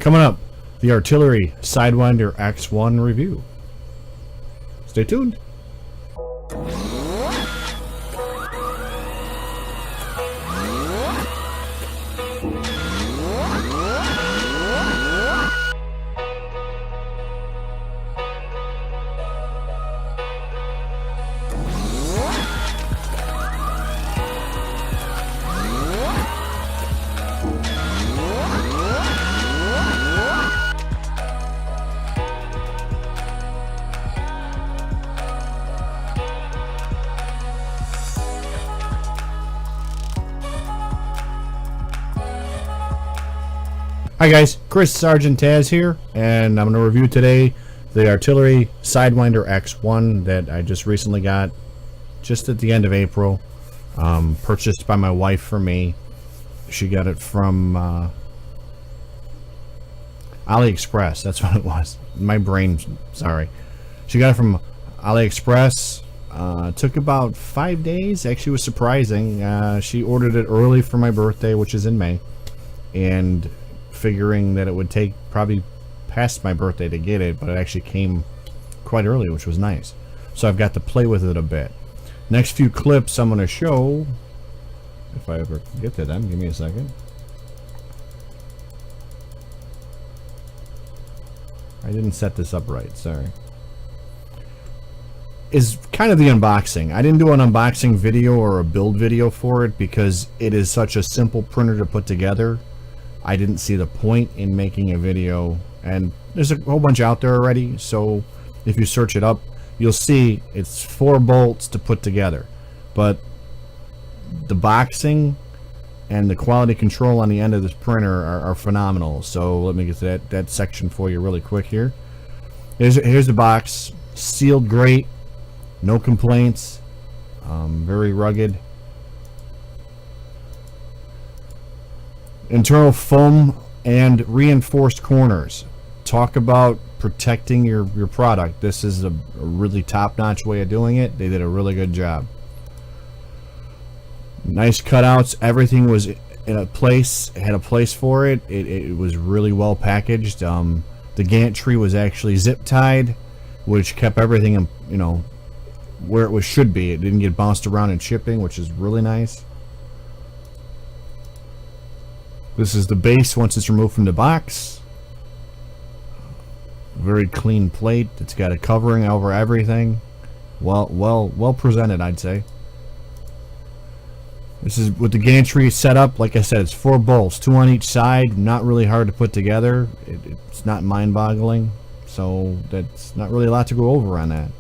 Coming up, the Artillery Sidewinder X1 review. Stay tuned. Hi guys, Chris Sergeant Taz here, and I'm going to review today the Artillery Sidewinder X1 that I just recently got, just at the end of April. Purchased by my wife for me. She got it from Ali Express, that's what it was. My brain, sorry. She got it from Ali Express. Took about 5 days, actually was surprising. She ordered it early for my birthday, which is in May, and figuring that it would take probably past my birthday to get it, but it actually came quite early, which was nice. So I've got to play with it a bit. Next few clips I'm going to show, if I ever get to them, give me a second. I didn't set this up right, sorry. Is kind of the unboxing. I didn't do an unboxing video or a build video for it because it is such a simple printer to put together. I didn't see the point in making a video, and there's a whole bunch out there already, so if you search it up you'll see it's 4 bolts to put together, but the boxing and the quality control on the end of this printer are phenomenal. So let me get to that section for you really quick here. Here's the box, sealed great, no complaints, very rugged. Internal foam and reinforced corners. Talk about protecting your product. This is a really top-notch way of doing it. They did a really good job. Nice cutouts. Everything was in a place. It had a place for it. It was really well packaged. The gantry was actually zip tied, which kept everything, you know, where it should be. It didn't get bounced around in shipping, which is really nice. This is the base once it's removed from the box. Very clean plate. It's got a covering over everything. Well presented, I'd say. This is with the gantry set up. Like I said, it's 4 bolts, 2 on each side. Not really hard to put together. It's not mind-boggling, so that's not really a lot to go over on that.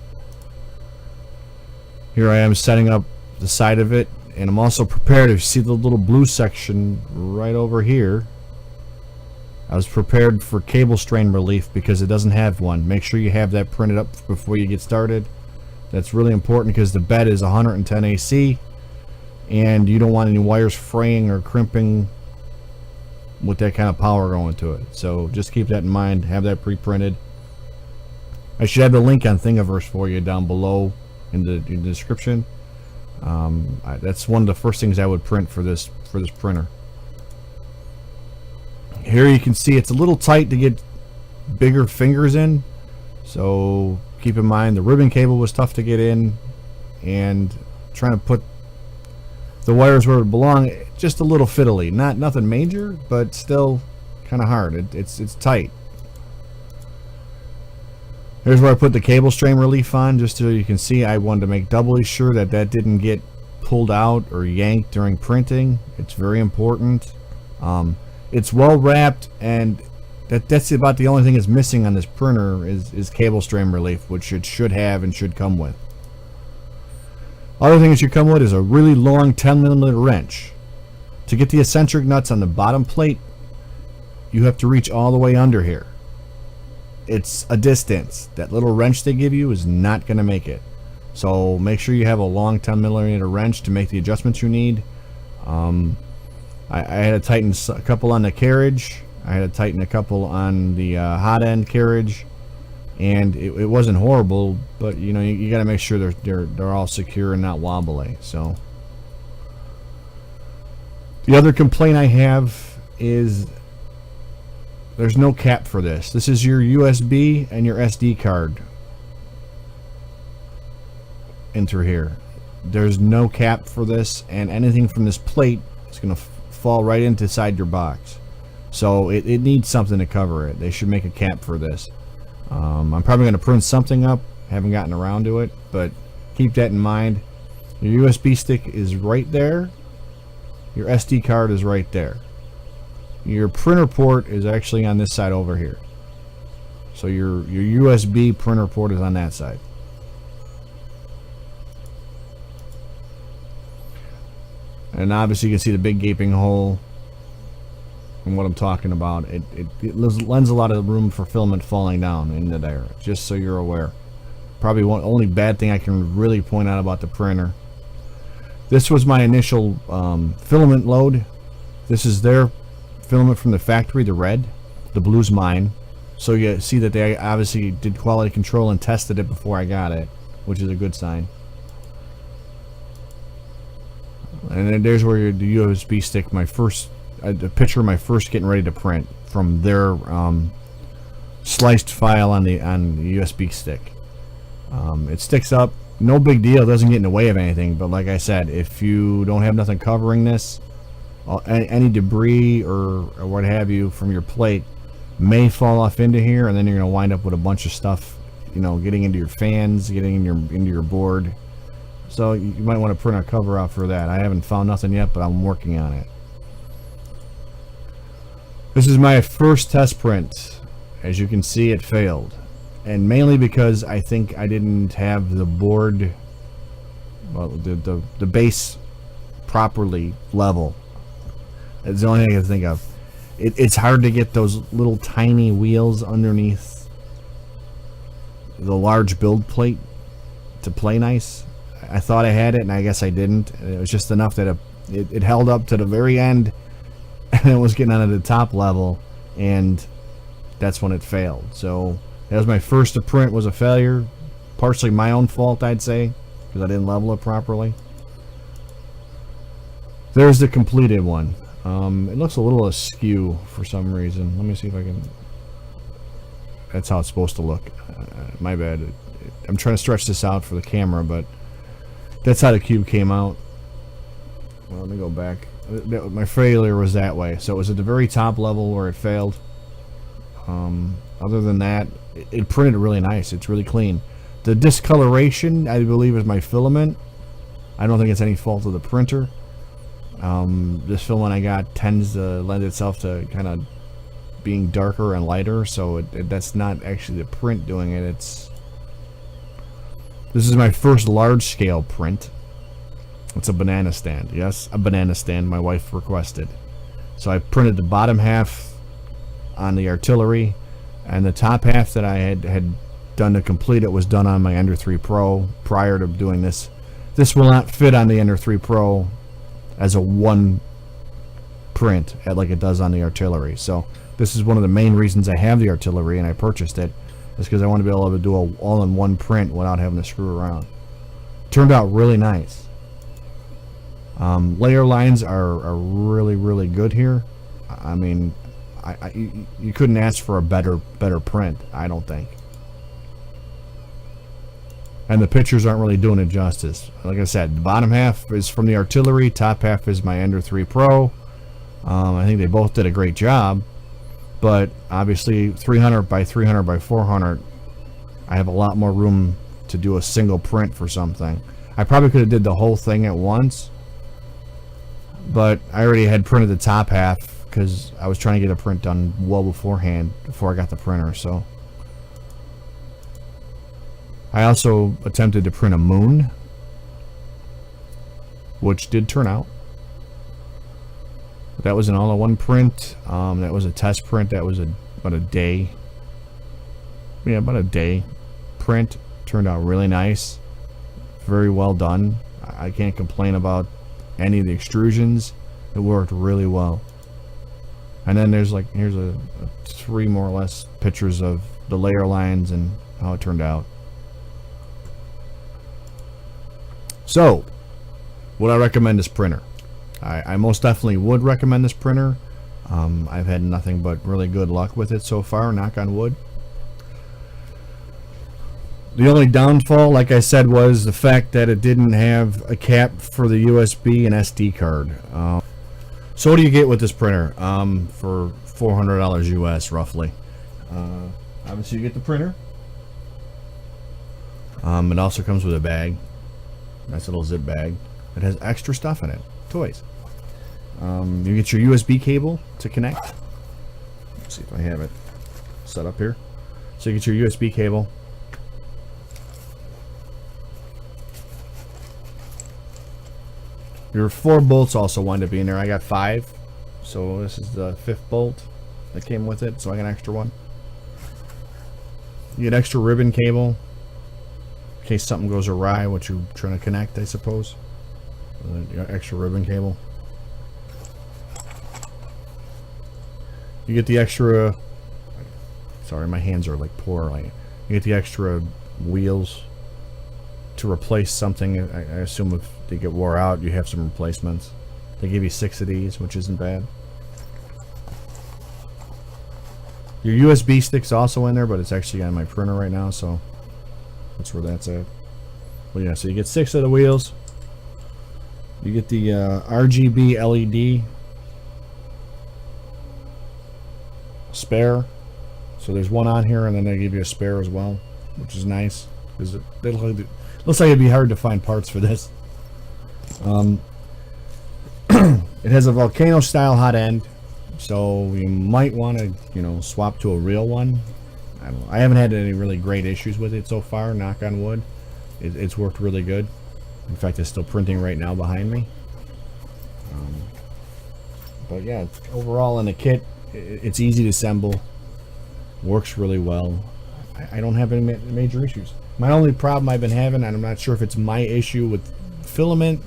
Here I am setting up the side of it. And I'm also prepared. If you see the little blue section right over here, I was prepared for cable strain relief because it doesn't have one. Make sure you have that printed up before you get started. That's really important because the bed is 110 AC and you don't want any wires fraying or crimping with that kind of power going to it. So just keep that in mind. Have that pre-printed. I should have the link on Thingiverse for you down below in the description. That's one of the first things I would print for this printer. Here you can see it's a little tight to get bigger fingers in, so keep in mind the ribbon cable was tough to get in, and trying to put the wires where it belong, just a little fiddly. Nothing major, but still kind of hard. It's tight. Here's where I put the cable strain relief on, just so you can see. I wanted to make doubly sure that didn't get pulled out or yanked during printing. It's very important. It's well wrapped, and that's about the only thing that's missing on this printer is cable strain relief, which it should have and should come with. Other thing it should come with is a really long 10mm wrench. To get the eccentric nuts on the bottom plate, you have to reach all the way under here. It's a distance. That little wrench they give you is not going to make it. So make sure you have a long 10mm wrench to make the adjustments you need. I had to tighten a couple on the carriage. I had to tighten a couple on the hot end carriage, and it wasn't horrible, but you know, you got to make sure they're all secure and not wobbly. So the other complaint I have is there's no cap for this. This is your USB and your SD card enter here. There's no cap for this, and anything from this plate is going to fall right inside your box. So it needs something to cover it. They should make a cap for this. I'm probably going to print something up. Haven't gotten around to it, but keep that in mind. Your USB stick is right there. Your SD card is right there. Your printer port is actually on this side over here. So your USB printer port is on that side. And obviously you can see the big gaping hole and what I'm talking about. It lends a lot of room for filament falling down into there, just so you're aware. Probably only bad thing I can really point out about the printer. This was my initial filament load. This is their filament from the factory, the red. The blue's mine. So you see that they obviously did quality control and tested it before I got it, which is a good sign. And then there's where the USB stick, my first, the picture of my first getting ready to print from their sliced file on the USB stick. It sticks up, no big deal, doesn't get in the way of anything. But like I said, if you don't have nothing covering this, any debris or what have you from your plate may fall off into here, and then you're gonna wind up with a bunch of stuff, you know, getting into your fans, getting into your board. So you might want to print a cover out for that. I haven't found nothing yet, but I'm working on it. This is my first test print. As you can see, it failed. And mainly because I think I didn't have the board, well, the base properly level. It's the only thing I can think of. It's hard to get those little tiny wheels underneath the large build plate to play nice. I thought I had it, and I guess I didn't. It was just enough that it held up to the very end, and it was getting onto the top level, and that's when it failed. So that was my first print, was a failure. Partially my own fault, I'd say, because I didn't level it properly. There's the completed one. It looks a little askew for some reason. Let me see if I can... That's how it's supposed to look. My bad. I'm trying to stretch this out for the camera, but that's how the cube came out. Well, let me go back. My failure was that way. So it was at the very top level where it failed. Other than that, it printed really nice. It's really clean. The discoloration, I believe, is my filament. I don't think it's any fault of the printer. This filament I got tends to lend itself to kind of being darker and lighter, so that's not actually the print doing it. This is my first large-scale print. It's a banana stand. Yes, a banana stand my wife requested. So I printed the bottom half on the Artillery, and the top half that I had done to complete it was done on my Ender 3 Pro prior to doing this. This will not fit on the Ender 3 Pro as a one print like it does on the Artillery. So this is one of the main reasons I have the Artillery and I purchased it, is because I want to be able to do an all-in-one print without having to screw around. Turned out really nice. Layer lines are really, really good here. I mean, you couldn't ask for a better print, I don't think. And the pictures aren't really doing it justice. Like I said, the bottom half is from the Artillery, top half is my Ender 3 Pro. I think they both did a great job, but obviously 300 by 300 by 400, I have a lot more room to do a single print for something. I probably could have did the whole thing at once, but I already had printed the top half because I was trying to get a print done well beforehand before I got the printer. So I also attempted to print a moon, which did turn out. That was an all-in-one print. That was a test print. That was about a day. Yeah, about a day print. Turned out really nice. Very well done. I can't complain about any of the extrusions. It worked really well. And then there's like, here's a three more or less pictures of the layer lines and how it turned out. So, would I recommend this printer? I most definitely would recommend this printer. I've had nothing but really good luck with it so far, knock on wood. The only downfall, like I said, was the fact that it didn't have a cap for the USB and SD card. So what do you get with this printer for $400 US roughly? Obviously you get the printer. It also comes with a bag, nice little zip bag. It has extra stuff in it, toys. You get your USB cable to connect. Let's see if I have it set up here. So you get your USB cable. Your 4 bolts also wind up being there. I got 5, so this is the 5th bolt that came with it, so I got an extra one. You get extra ribbon cable in case something goes awry, what you're trying to connect, I suppose. You got extra ribbon cable. You get the extra, sorry, my hands are like poor. You get the extra wheels to replace something. I assume if they get wore out, you have some replacements. They give you 6 of these, which isn't bad. Your USB stick's also in there, but it's actually on my printer right now, so that's where that's at. Well, yeah, so you get 6 of the wheels. You get the RGB LED spare. So there's one on here, and then they give you a spare as well, which is nice because it looks like it'd be hard to find parts for this. It has a volcano style hot end, so you might want to, you know, swap to a real one. I don't know. I haven't had any really great issues with it so far, knock on wood. It's worked really good. In fact, it's still printing right now behind me. But yeah, overall in the kit, it's easy to assemble, works really well. I don't have any major issues. My only problem I've been having, and I'm not sure if it's my issue with filament,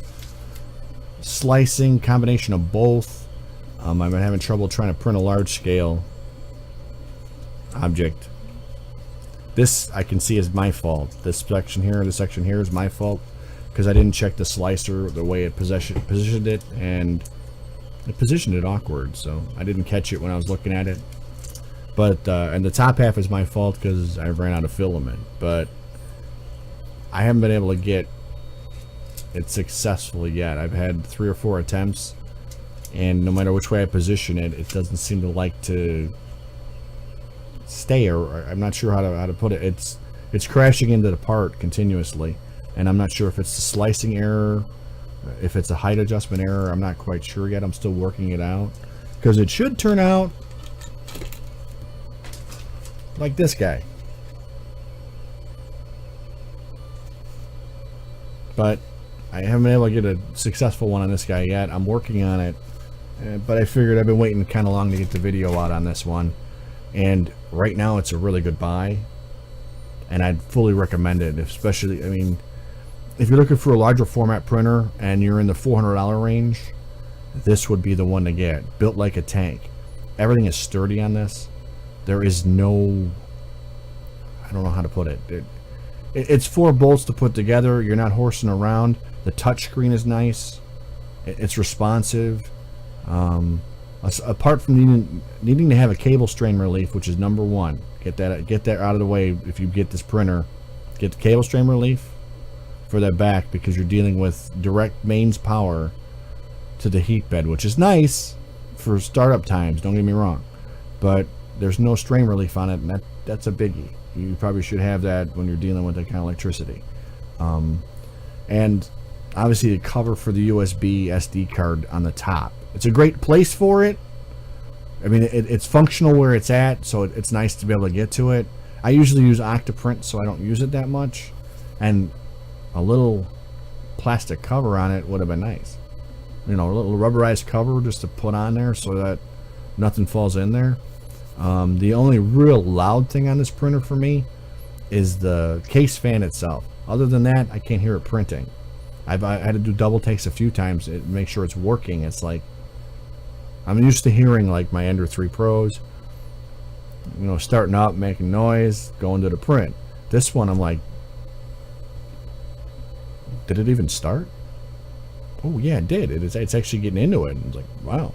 slicing, combination of both. I've been having trouble trying to print a large scale object. This I can see is my fault. This section here is my fault because I didn't check the slicer, the way it positioned it, and it positioned it awkward, so I didn't catch it when I was looking at it. But and the top half is my fault because I ran out of filament, but I haven't been able to get it successfully yet. I've had 3 or 4 attempts, and no matter which way I position it, it doesn't seem to like to stay, or I'm not sure how to put it. It's crashing into the part continuously, and I'm not sure if it's the slicing error, if it's a height adjustment error. I'm not quite sure yet. I'm still working it out because it should turn out like this guy. But I haven't been able to get a successful one on this guy yet. I'm working on it, but I figured I've been waiting kind of long to get the video out on this one, and right now it's a really good buy, and I'd fully recommend it. Especially, I mean, if you're looking for a larger format printer and you're in the $400 range, this would be the one to get. Built like a tank. Everything is sturdy on this. There is no, I don't know how to put it. It's 4 bolts to put together. You're not horsing around. The touch screen is nice. It's responsive. Apart from needing to have a cable strain relief, which is number 1. Get that out of the way. If you get this printer, get the cable strain relief for that back, because you're dealing with direct mains power to the heat bed, which is nice for startup times, don't get me wrong, but there's no strain relief on it, and that's a biggie. You probably should have that when you're dealing with that kind of electricity. And obviously the cover for the USB SD card on the top. It's a great place for it. I mean, it's functional where it's at, so it's nice to be able to get to it. I usually use Octoprint, so I don't use it that much, and a little plastic cover on it would have been nice. You know, a little rubberized cover just to put on there so that nothing falls in there. The only real loud thing on this printer for me is the case fan itself. Other than that, I can't hear it printing. I had to do double takes a few times to make sure it's working. It's like, I'm used to hearing like my Ender 3 Pros, you know, starting up, making noise, going to the print. This one, I'm like, did it even start? Oh yeah, it did. It's actually getting into it. And it's like, wow.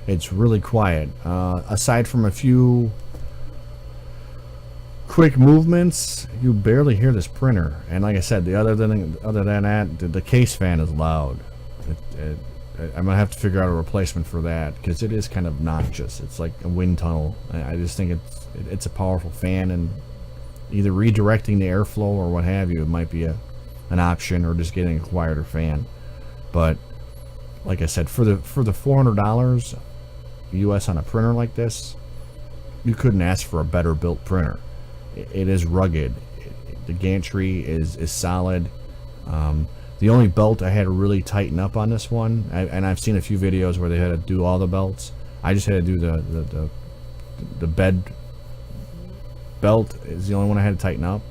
It's really quiet. Aside from a few quick movements, you barely hear this printer. And like I said, other than that, the case fan is loud. I'm gonna have to figure out a replacement for that because it is kind of obnoxious. It's like a wind tunnel. I just think it's a powerful fan, and either redirecting the airflow or what have you, it might be an option, or just getting a quieter fan. But like I said, for the $400 US on a printer like this, you couldn't ask for a better built printer. It is rugged. The gantry is solid. The only belt I had to really tighten up on this one, and I've seen a few videos where they had to do all the belts. I just had to do the bed belt is the only one I had to tighten up.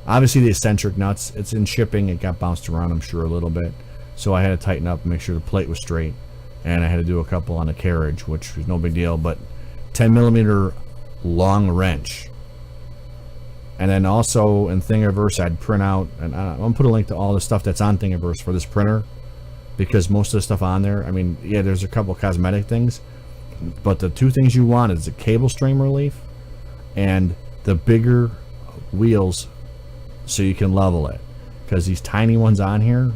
Obviously the eccentric nuts, it's in shipping, it got bounced around I'm sure a little bit, so I had to tighten up and make sure the plate was straight, and I had to do a couple on the carriage, which was no big deal. But 10mm long wrench. And then also in Thingiverse, I'd print out, and I'm gonna put a link to all the stuff that's on Thingiverse for this printer, because most of the stuff on there, I mean, yeah, there's a couple cosmetic things, but the two things you want is the cable stream relief and the bigger wheels so you can level it, because these tiny ones on here,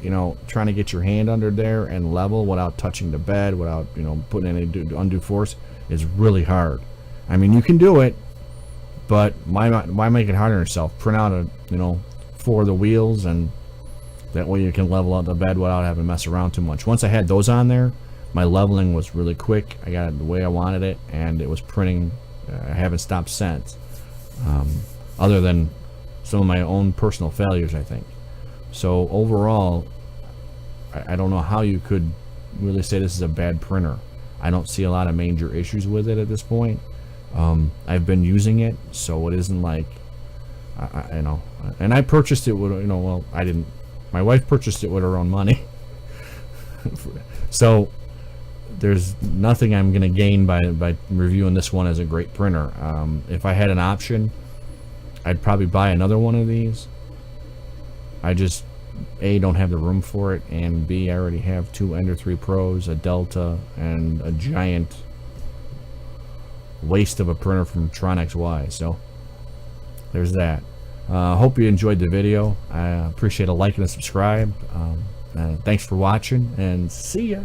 you know, trying to get your hand under there and level without touching the bed, without, you know, putting any undue force, is really hard. I mean, you can do it, but why make it hard on yourself? Print out four of the wheels, and that way you can level out the bed without having to mess around too much. Once I had those on there, my leveling was really quick. I got it the way I wanted it, and it was printing. I haven't stopped since, other than some of my own personal failures, I think. So overall, I don't know how you could really say this is a bad printer. I don't see a lot of major issues with it at this point. I've been using it, so it isn't like, you know, and I purchased it with, well, I didn't. My wife purchased it with her own money. So there's nothing I'm going to gain by reviewing this one as a great printer. If I had an option, I'd probably buy another one of these. I just, A, don't have the room for it, and B, I already have two Ender 3 Pros, a Delta, and a giant waste of a printer from Tron XY. So there's that. Hope you enjoyed the video. I appreciate a like and a subscribe. Thanks for watching, and see ya.